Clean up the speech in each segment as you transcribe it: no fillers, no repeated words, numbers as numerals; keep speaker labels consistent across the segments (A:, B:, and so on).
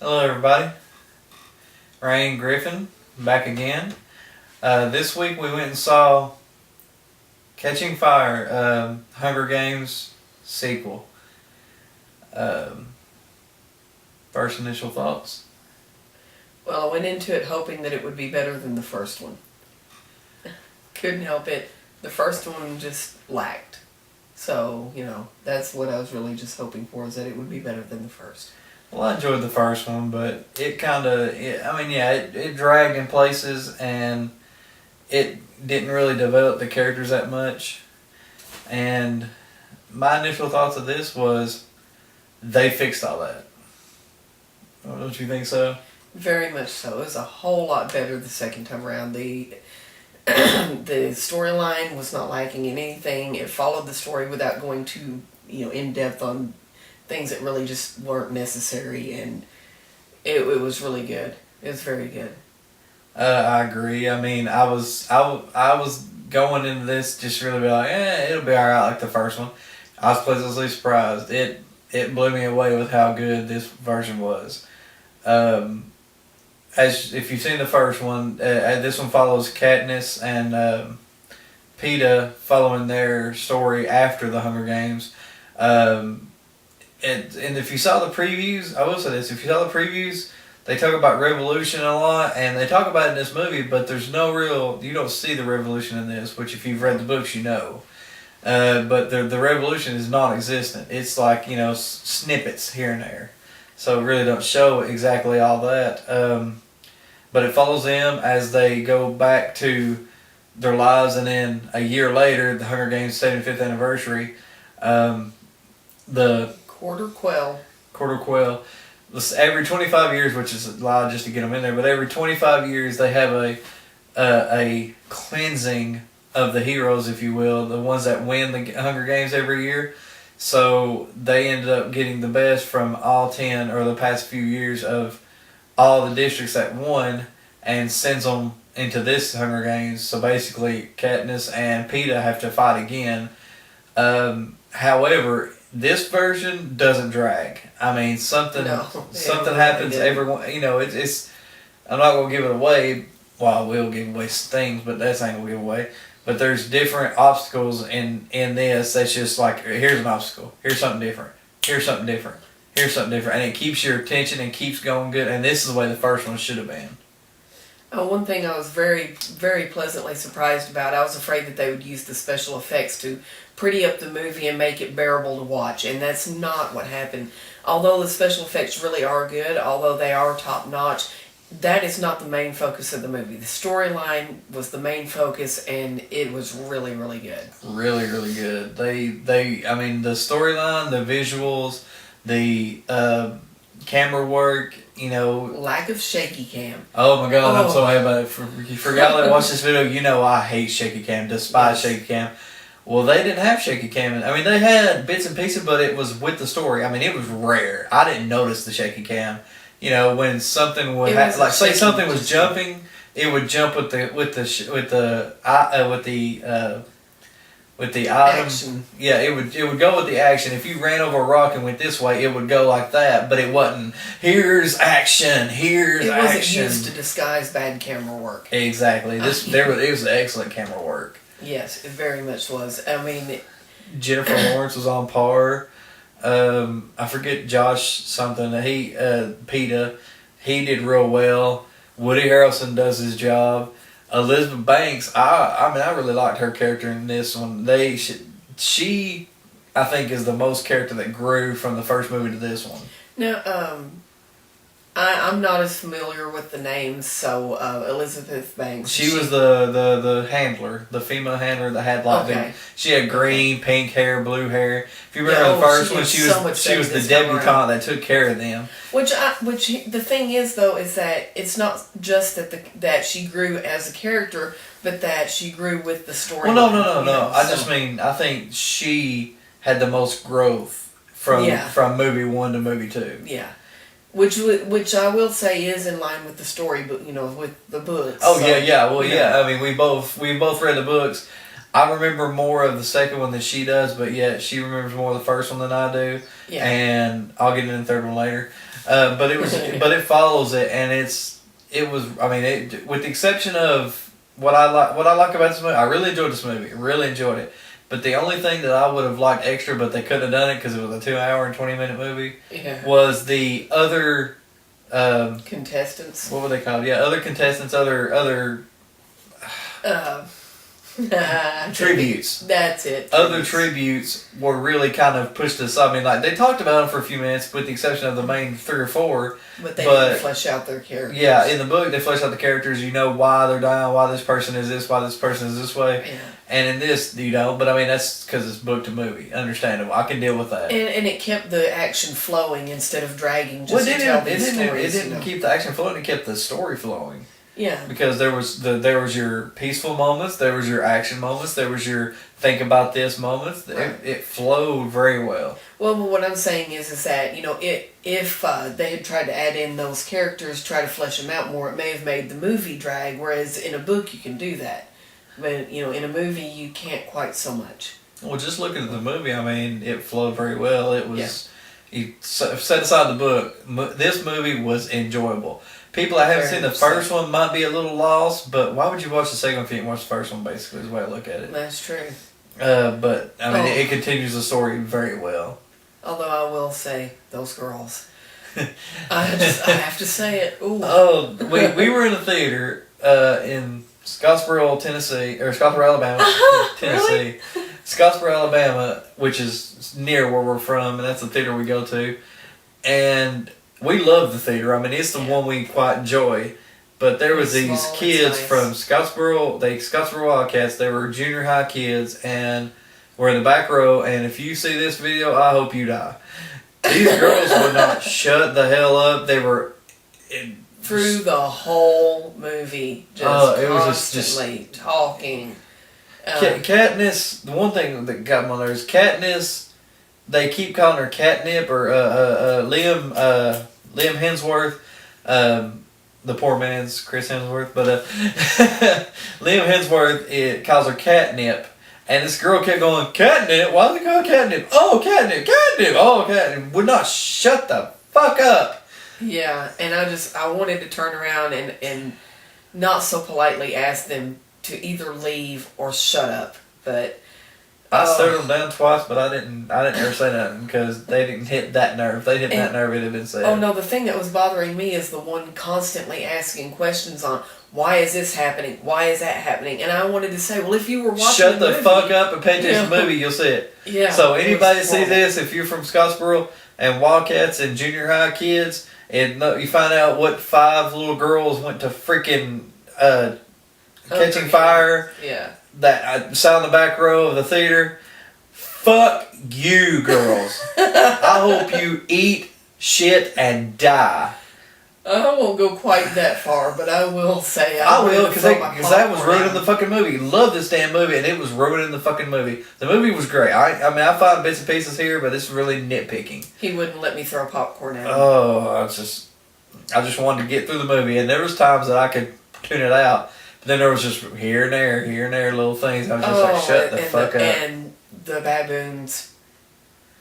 A: Hello everybody, Rayne Griffin back again. This week we went and saw Catching Fire, Hunger Games sequel. First initial thoughts?
B: Well, I went into it hoping that it would be better than the first one. Couldn't help it. The first one just lacked. So, that's what I was really just hoping for, is that it would be better than the first.
A: Well, I enjoyed the first one, but it dragged in places and it didn't really develop the characters that much. And my initial thoughts of this was they fixed all that. Don't you think so?
B: Very much so. It was a whole lot better the second time around. The storyline was not lacking in anything. It followed the story without going too, in depth on things that really just weren't necessary, and it was really good. It was very good.
A: I agree. I mean, I was going into this just really be like, it'll be alright like the first one. I was pleasantly surprised. It blew me away with how good this version was. As if you've seen the first one, this one follows Katniss and Peeta following their story after the Hunger Games. And if you saw the previews, I will say this, if you saw the previews, they talk about revolution a lot, and they talk about it in this movie, but there's you don't see the revolution in this, which if you've read the books, you know. But the revolution is non-existent. It's like, snippets here and there. So it really don't show exactly all that. But it follows them as they go back to their lives, and then a year later, the Hunger Games 75th anniversary, the
B: Quarter Quell.
A: Every 25 years, which is a lot just to get them in there, but every 25 years they have a cleansing of the heroes, if you will, the ones that win the Hunger Games every year. So they ended up getting the best from all 10 or the past few years of all the districts that won, and sends them into this Hunger Games. So basically Katniss and Peeta have to fight again. However, this version doesn't drag. I mean, something happens. Everyone, it's. I'm not gonna give it away. Well, I will give away things, but that's ain't gonna give away. But there's different obstacles in this. That's just like, here's an obstacle. Here's something different. Here's something different. Here's something different, and it keeps your attention and keeps going good. And this is the way the first one should have been.
B: One thing I was very, very pleasantly surprised about, I was afraid that they would use the special effects to pretty up the movie and make it bearable to watch, and that's not what happened. Although the special effects really are good, although they are top-notch, that is not the main focus of the movie. The storyline was the main focus, and it was really, really good.
A: Really, really good. I mean, the storyline, the visuals, the camera work,
B: Lack of shaky cam.
A: Oh my God, I'm so happy about it. For y'all that watch this video, I hate shaky cam, despise shaky cam. Well, they didn't have shaky cam. I mean, they had bits and pieces, but it was with the story. I mean, it was rare. I didn't notice the shaky cam. When something would happen, like say something was jumping, it would jump with the item.
B: Action.
A: Yeah, it would go with the action. If you ran over a rock and went this way, it would go like that. But it wasn't. Here's action. Here's action.
B: It wasn't used to disguise bad camera work.
A: Exactly. It was excellent camera work.
B: Yes, it very much was. I mean,
A: Jennifer Lawrence was on par. I forget Josh something. Peeta, he did real well. Woody Harrelson does his job. Elizabeth Banks, I really liked her character in this one. She, I think, is the most character that grew from the first movie to this one.
B: Now, I'm not as familiar with the names, so Elizabeth Banks.
A: She was the handler, the female handler that had she had green, pink hair, blue hair. If you remember the first one, she was the debutante that took care of them.
B: Which the thing is though is that it's not just that she grew as a character, but that she grew with the story.
A: Well, no. I just mean I think she had the most growth from movie 1 to movie 2.
B: Yeah. Which I will say is in line with the story, but with the books.
A: Oh so, yeah. Well, yeah. I mean, we both read the books. I remember more of the second one than she does, but yeah, she remembers more of the first one than I do.
B: Yeah.
A: And I'll get into the third one later. But it was, but it follows it, and it was. I mean, with the exception of what I like about this movie, I really enjoyed this movie. Really enjoyed it. But the only thing that I would have liked extra, but they couldn't have done it because it was a 2 hour and 20-minute movie, was the other
B: contestants.
A: What were they called? Yeah, other contestants, other tributes.
B: That's it.
A: Other tributes were really kind of pushed aside. I mean, like, they talked about them for a few minutes, with the exception of the main 3 or 4.
B: But they didn't flesh out their characters.
A: Yeah, in the book, they flesh out the characters. You know why they're dying, why this person is this, why this person is this way.
B: Yeah.
A: And in this, you don't. But I mean, that's because it's book to movie. Understandable. I can deal with that.
B: And it kept the action flowing instead of dragging. Just
A: Well,
B: to tell these stories.
A: It didn't keep the action flowing. It kept the story flowing.
B: Yeah.
A: Because there was your peaceful moments, there was your action moments, there was your think about this moments.
B: Right.
A: It flowed very well.
B: Well, but what I'm saying is that, you know, if they had tried to add in those characters, try to flesh them out more, it may have made the movie drag. Whereas in a book you can do that, but you know, in a movie you can't quite so much.
A: Well, just looking at the movie, I mean, it flowed very well. It was. You set aside the book. This movie was enjoyable. People that haven't seen the first one might be a little lost, but why would you watch the second one if you didn't watch the first one, basically, is the way I look at it.
B: That's true.
A: But, I mean, it continues the story very well.
B: Although I will say, those girls. I have to say it. Ooh.
A: Oh, we were in a theater in Scottsboro, Tennessee, or Scottsboro, Alabama, Tennessee.
B: Really?
A: Scottsboro, Alabama, which is near where we're from, and that's the theater we go to. And we love the theater. I mean, it's the one we quite enjoy. But there was these kids from Scottsboro, Scottsboro Wildcats. They were junior high kids, and we're in the back row. And if you see this video, I hope you die. These girls would not shut the hell up. They were
B: through the whole movie, constantly talking.
A: Katniss. The one thing that got me on there is Katniss. They keep calling her Catnip or Liam Hemsworth. The poor man's Chris Hemsworth, but Liam Hemsworth calls her Catnip, and this girl kept going, Catnip? Why is it called Catnip? Oh, Catnip, Catnip, oh, Catnip. Would not shut the fuck up.
B: Yeah, and I wanted to turn around and not so politely ask them to either leave or shut up, but
A: I stared them down twice, but I didn't ever say nothing because they didn't hit that nerve. If they hit that nerve, it'd have been said.
B: Oh no, the thing that was bothering me is the one constantly asking questions on why is this happening, why is that happening, and I wanted to say, well, if you were watching
A: shut the fuck up and pay attention to the movie, you'll see it.
B: Yeah.
A: So anybody that sees this, if you're from Scottsboro and Wildcats and junior high kids, and you find out what 5 little girls went to freaking catching fire.
B: Yeah.
A: That I sat in the back row of the theater. Fuck you, girls. I hope you eat shit and die.
B: I won't go quite that far, but I will say
A: I will, because that was ruining the fucking movie. Love this damn movie, and it was ruining the fucking movie. The movie was great. I mean, I find bits and pieces here, but it's really nitpicking.
B: He wouldn't let me throw popcorn at him.
A: Oh, I just wanted to get through the movie, and there was times that I could tune it out. But then there was just here and there, little things. I was just like, shut the fuck up.
B: And the baboons.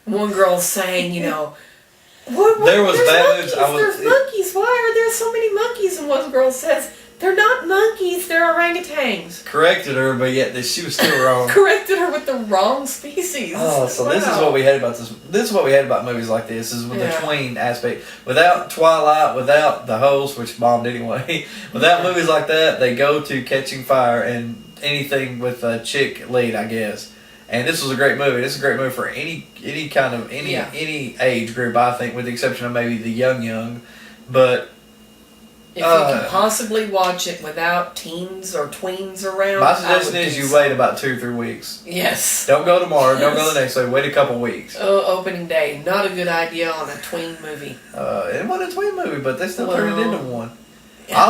B: One girl saying, you know,
A: there was baboons.
B: There's monkeys. Why are there so many monkeys? And one girl says, they're not monkeys, they're orangutans. Corrected
A: her, but yet she was still wrong.
B: Corrected her with the wrong species.
A: Oh, so this is what we hate about this. This is what we hate about movies like this, is with the tween aspect. Without Twilight, without the host, which bombed anyway, without movies like that, they go to Catching Fire and anything with a chick lead, I guess. And this was a great movie. This is a great movie for any kind of any age group, I think, with the exception of maybe the young. But
B: if you can possibly watch it without teens or tweens around,
A: my suggestion is you wait about 2 or 3 weeks.
B: Yes.
A: Don't go tomorrow. Don't go the next day. Wait a couple weeks.
B: Opening day, not a good idea on a tween movie.
A: It wasn't a tween movie, but they still turned it into one. Yeah.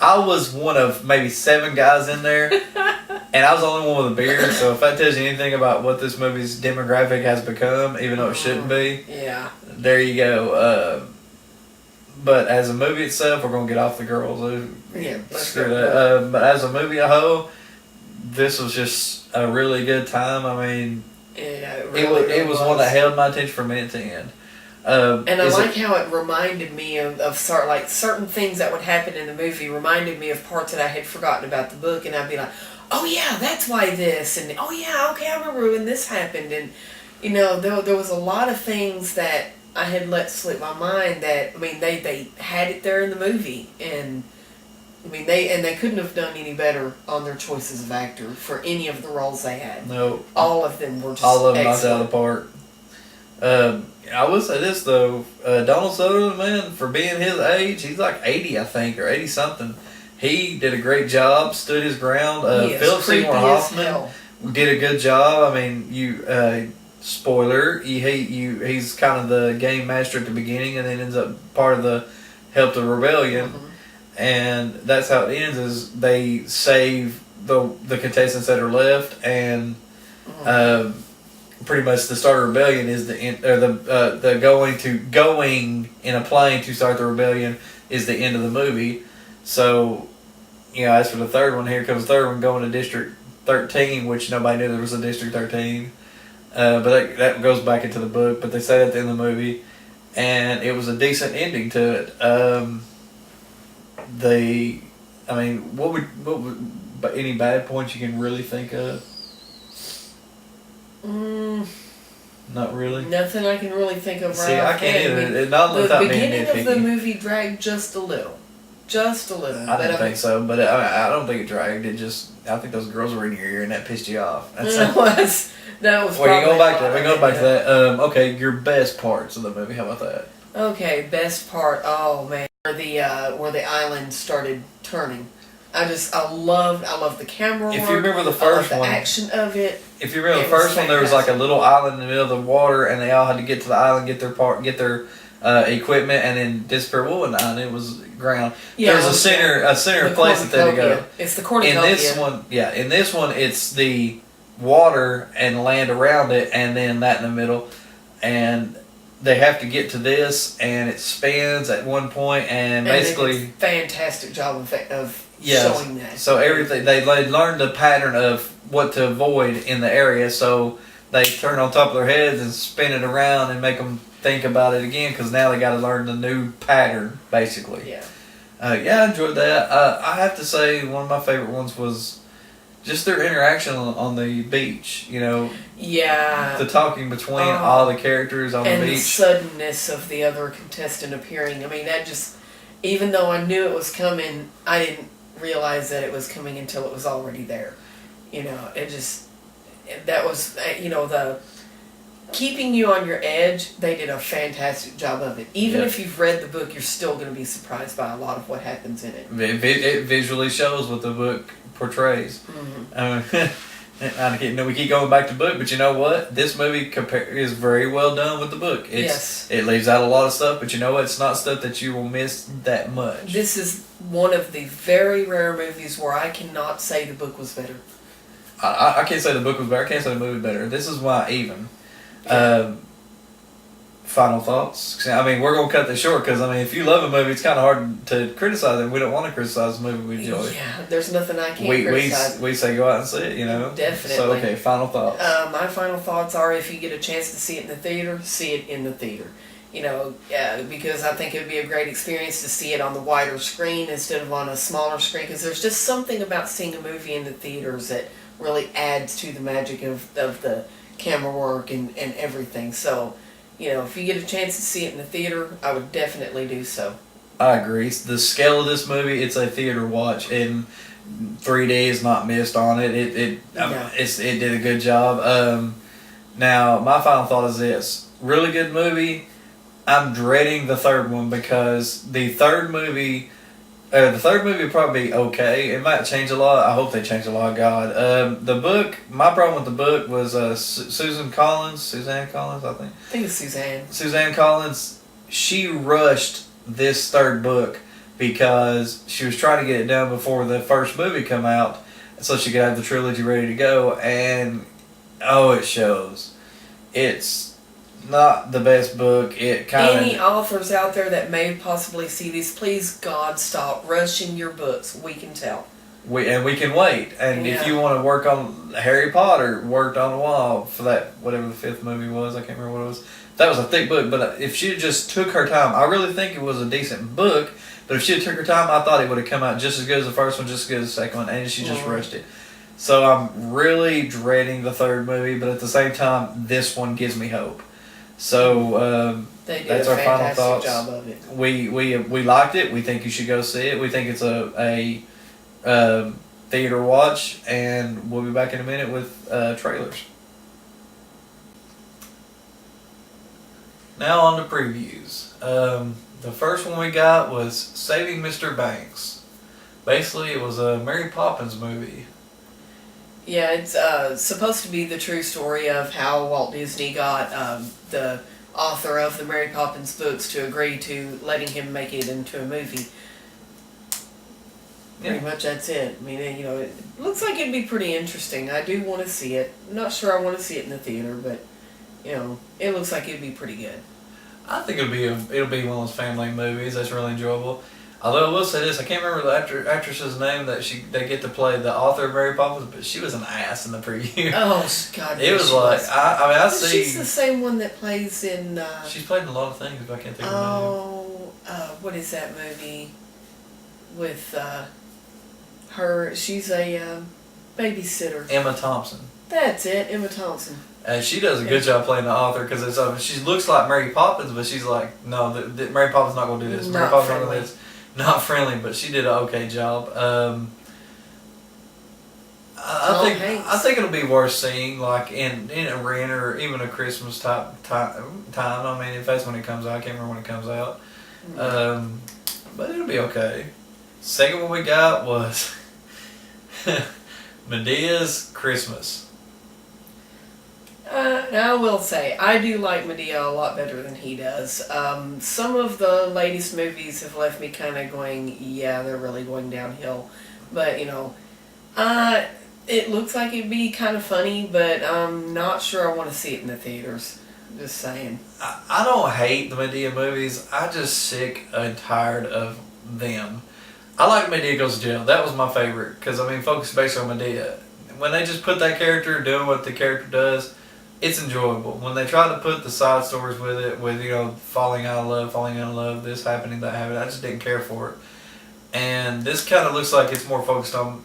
A: I was one of maybe 7 guys in there, and I was the only one with a beard. So if that tells you anything about what this movie's demographic has become, even though it shouldn't be, there you go. But as a movie itself, we're gonna get off the girls. Screw that. But as a movie a whole, this was just a really good time. I mean,
B: it
A: was one that held my attention from end to end.
B: And I like how it reminded me of certain things that would happen in the movie reminded me of parts that I had forgotten about the book, and I'd be like, oh yeah, that's why this, and oh yeah, okay, I remember when this happened, and there was a lot of things that I had let slip my mind that, I mean, they had it there in the movie, and I mean, they couldn't have done any better on their choices of actor for any of the roles they had.
A: No.
B: All of them were just
A: all of them knocked
B: excellent.
A: out of the park. I will say this though, Donald Sutherland, man, for being his age, he's like 80, I think, or 80 something. He did a great job, stood his ground. Philip Seymour Hoffman did a good job. I mean, spoiler, he's kind of the game master at the beginning, and then ends up part of the help the rebellion.
B: Mm-hmm.
A: And that's how it ends. Is they save the contestants that are left, and pretty much the start of rebellion is the going in a plane to start the rebellion is the end of the movie. So, as for the third one, here comes the third one going to District 13, which nobody knew there was a District 13. But that goes back into the book. But they say that at the end of the movie, and it was a decent ending to it. What would any bad points you can really think of? Not really.
B: Nothing I can really think of right
A: See, I can't either. Not
B: the
A: without being
B: beginning of the
A: nitpicky.
B: movie dragged just a little.
A: I didn't think so, but I don't think it dragged. I think those girls were in your ear, and that pissed you off.
B: That was.
A: Well, we can go back to that. Okay, your best parts of the movie. How about that?
B: Okay, best part. Oh man, where the island started turning. I love the camera work.
A: If you remember the first
B: the
A: one,
B: action of it.
A: If you remember the first one, there was like a little island in the middle of the water, and they all had to get to the island, get their equipment, and then disappear. What was the island? It was ground.
B: Yeah,
A: there was a center place that they had to go.
B: It's the cornucopia.
A: In this one, it's the water and land around it, and then that in the middle, and they have to get to this, and it spins at one point, and basically
B: they did a fantastic job of showing that.
A: So everything they learned the pattern of what to avoid in the area, so they turn on top of their heads and spin it around and make them think about it again, because now they got to learn the new pattern basically.
B: Yeah.
A: I enjoyed that. I have to say one of my favorite ones was just their interaction on the beach.
B: Yeah.
A: The talking between all the characters on the beach.
B: And the suddenness of the other contestant appearing. I mean, that just, even though I knew it was coming, I didn't realize that it was coming until it was already there. That was, the keeping you on your edge, they did a fantastic job of it. Even if you've read the book, you're still going to be surprised by a lot of what happens in it.
A: It visually shows what the book portrays.
B: Mm-hmm.
A: We keep going back to book, but you know what? This movie is very well done with the book. It leaves out a lot of stuff, but you know what? It's not stuff that you will miss that much.
B: This is one of the very rare movies where I cannot say the book was better.
A: I can't say the book was better. I can't say the movie was better. This is why even. Final thoughts? I mean, we're going to cut this short because, if you love a movie, it's kind of hard to criticize it. We don't want to criticize the movie we enjoy.
B: Yeah, there's nothing I can't criticize.
A: We say go out and see it,
B: Definitely.
A: So, okay, final thoughts.
B: My final thoughts are, if you get a chance to see it in the theater, see it in the theater. Because I think it would be a great experience to see it on the wider screen instead of on a smaller screen, because there's just something about seeing a movie in the theaters that really adds to the magic of the camera work and everything. So, if you get a chance to see it in the theater, I would definitely do so.
A: I agree. The scale of this movie, it's a theater watch, and 3D is not missed on it. It did a good job. Now, my final thought is this. Really good movie. I'm dreading the third one, because the third movie will probably be okay. It might change a lot. I hope they change a lot. God, the book. My problem with the book was Suzanne Collins, I think.
B: I think it's Suzanne.
A: Suzanne Collins. She rushed this third book because she was trying to get it done before the first movie come out, so she could have the trilogy ready to go. And it shows. It's not the best book. Any
B: authors out there that may possibly see this, please God, stop rushing your books. We can tell.
A: We can wait. And if you want to work on Harry Potter, worked on a while for that, whatever the fifth movie was, I can't remember what it was. that was a thick book. But if she just took her time, I really think it was a decent book. But if she had took her time, I thought it would have come out just as good as the first one, just as good as the second one, and she just rushed it. So I'm really dreading the third movie, but at the same time, this one gives me hope. So that's our final thoughts.
B: Job of it.
A: We liked it. We think you should go see it. We think it's a theater watch, and we'll be back in a minute with trailers. Now on to previews. The first one we got was Saving Mr. Banks. Basically, it was a Mary Poppins movie.
B: Yeah, it's supposed to be the true story of how Walt Disney got the author of the Mary Poppins books to agree to letting him make it into a movie.
A: Yeah.
B: Pretty much that's it. I mean, it looks like it'd be pretty interesting. I do want to see it. I'm not sure I want to see it in the theater, but, it looks like it'd be pretty good.
A: I think it'll be one of those family movies that's really enjoyable. Although I will say this, I can't remember the actress's name that they get to play the author of Mary Poppins, but she was an ass in the preview.
B: Oh God!
A: It was like I see.
B: She's the same one that plays in.
A: She's played in a lot of things, but I can't think of her name.
B: What is that movie with her? She's a babysitter.
A: Emma Thompson.
B: That's it, Emma Thompson.
A: And she does a good job playing the author because she looks like Mary Poppins, but she's like, no, Mary Poppins not going to do this. Mary Poppins not going to do this. Not friendly, but she did an okay job. I think it'll be worth seeing, like in a rant or even a Christmas time. I mean, if that's when it comes out, I can't remember when it comes out. But it'll be okay. Second one we got was Medea's Christmas.
B: Now I will say, I do like Medea a lot better than he does. Some of the latest movies have left me kind of going, yeah, they're really going downhill. But, it looks like it'd be kind of funny, but I'm not sure I want to see it in the theaters. Just saying.
A: I don't hate the Medea movies. I'm just sick and tired of them. I like Medea Goes to Jail. That was my favorite, because, focus based on Medea. When they just put that character doing what the character does, it's enjoyable. When they try to put the side stories with it, with, falling out of love, this happening, that happening, I just didn't care for it. And this kind of looks like it's more focused on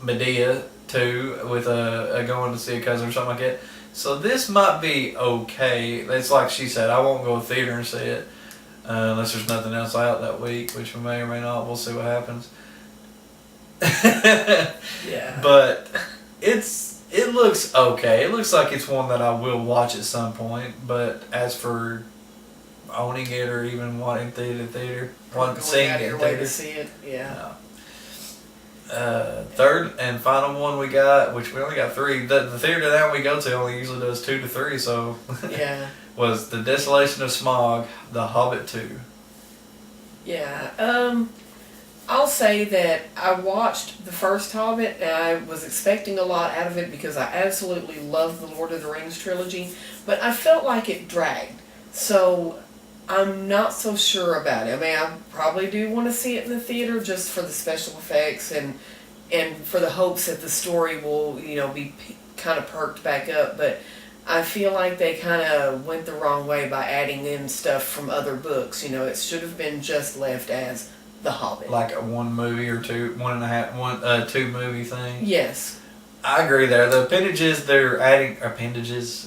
A: Medea, too, with going to see a cousin or something like that. So this might be okay. It's like she said, I won't go to theater and see it, unless there's nothing else out that week, which we may or may not. We'll see what happens.
B: Yeah.
A: But it looks okay. It looks like it's one that I will watch at some point. But as for owning it or even wanting theater, seeing it in theater,
B: to see it, yeah.
A: No. Third and final one we got, which we only got 3. The theater that we go to only usually does 2 to 3, so
B: yeah.
A: Was The Desolation of Smaug, The Hobbit 2.
B: Yeah. I'll say that I watched the first Hobbit and I was expecting a lot out of it because I absolutely love the Lord of the Rings trilogy, but I felt like it dragged. So I'm not so sure about it. I probably do want to see it in the theater just for the special effects and for the hopes that the story will, be kind of perked back up, but I feel like they kind of went the wrong way by adding in stuff from other books. It should have been just left as The Hobbit.
A: Like a 1 movie or 2, 2 movie thing?
B: Yes.
A: I agree there. The appendages they're adding, appendixes,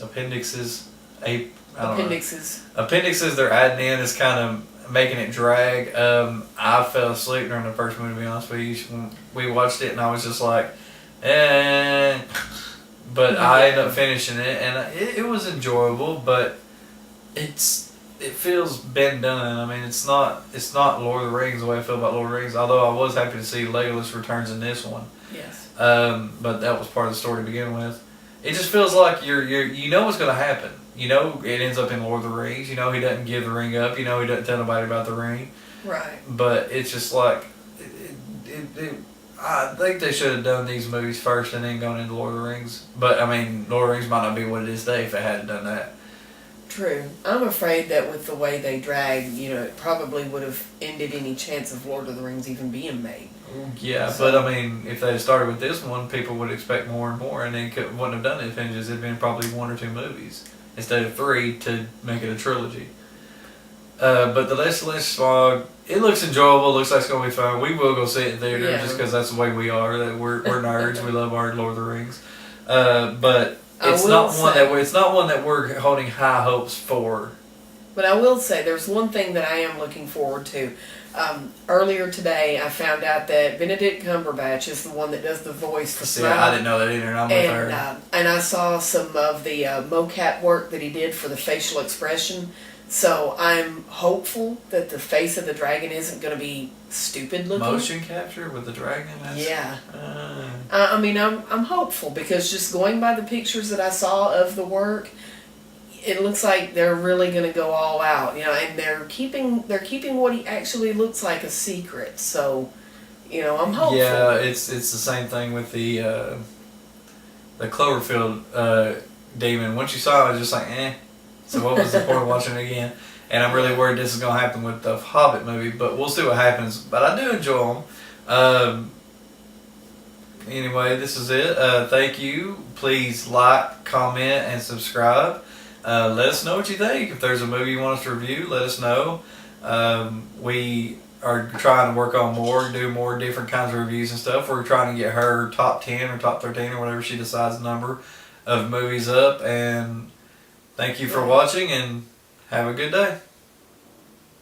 A: they're adding in is kind of making it drag. I fell asleep during the first movie, to be honest with you. When we watched it and I was just like, but I ended up finishing it and it was enjoyable, but it feels been done. It's not Lord of the Rings the way I feel about Lord of the Rings, although I was happy to see Legolas returns in this one.
B: Yes.
A: But that was part of the story to begin with. It just feels like you know what's going to happen. It ends up in Lord of the Rings. He doesn't give the ring up. He doesn't tell nobody about the ring.
B: Right.
A: But it's just like, I think they should have done these movies first and then gone into Lord of the Rings. But, Lord of the Rings might not be what it is today if they hadn't done that.
B: True. I'm afraid that with the way they drag, it probably would have ended any chance of Lord of the Rings even being made.
A: Yeah, so, but if they had started with this one, people would expect more and more, and they wouldn't have done the appendages. It'd been probably 1 or 2 movies. instead of 3 to make it a trilogy. But the Destination Smog, it looks enjoyable. It looks like it's gonna be fun. We will go see it in theater just because that's the way we are. That we're nerds. We love our Lord of the Rings. But it's not one that we're holding high hopes for.
B: But I will say there's one thing that I am looking forward to. Earlier today, I found out that Benedict Cumberbatch is the one that does the voice for Smaug.
A: I didn't know that either, and I'm with her.
B: And I saw some of the mocap work that he did for the facial expression. So I'm hopeful that the face of the dragon isn't going to be stupid looking.
A: Motion capture with the dragon?
B: Yeah. I mean, I'm hopeful because just going by the pictures that I saw of the work, it looks like they're really going to go all out, and they're keeping what he actually looks like a secret. So, I'm hopeful.
A: Yeah, it's the same thing with the Cloverfield demon. Once you saw it, I was just like, eh. So what was the point of watching it again? And I'm really worried this is going to happen with the Hobbit movie, but we'll see what happens. But I do enjoy them. Anyway, this is it. Thank you. Please like, comment, and subscribe. Let us know what you think. If there's a movie you want us to review, let us know. We are trying to work on do more different kinds of reviews and stuff. We're trying to get her top 10 or top 13 or whatever she decides the number of movies up. And thank you for watching and have a good day.